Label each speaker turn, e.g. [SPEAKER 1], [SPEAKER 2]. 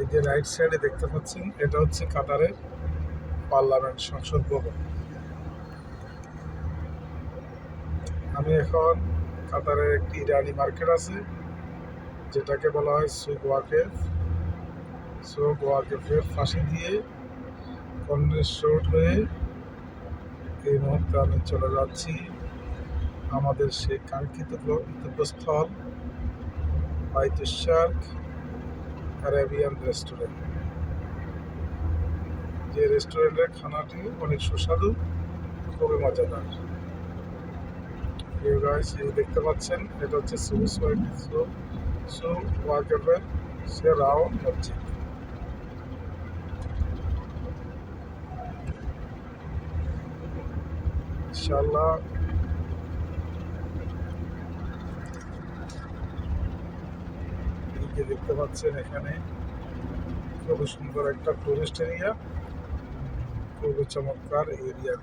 [SPEAKER 1] এই যে রাইট সাইডে দেখতে পাচ্ছেন, এটা হচ্ছে কাতারের পার্লামেন্ট, সংসদ ভবন। আমি এখন কাতারের একটি ইরানি মার্কেট আছে, যেটাকে বলা হয় সুক ওয়াকেফ। সুক ওয়াকেফের পাশে দিয়ে কর্নার রোড হয়ে এই মুহূর্তে আমি চলে যাচ্ছি আমাদের সেই কাঙ্ক্ষিত গন্তব্যস্থল বাইতুশ শার্ক আরাবিয়ান রেস্টুরেন্ট। যে রেস্টুরেন্টের খানাটি অনেক সুস্বাদু, খুবই মজাদার। দেখতে পাচ্ছেন, এটা হচ্ছে সুক ওয়াকেফের সে রাউন্ড মসজিদ। ইনশাআল্লাহ এই যে দেখতে পাচ্ছেন, এখানে খুবই সুন্দর একটা টুরিস্ট এরিয়া, খুবই চমৎকার এরিয়া।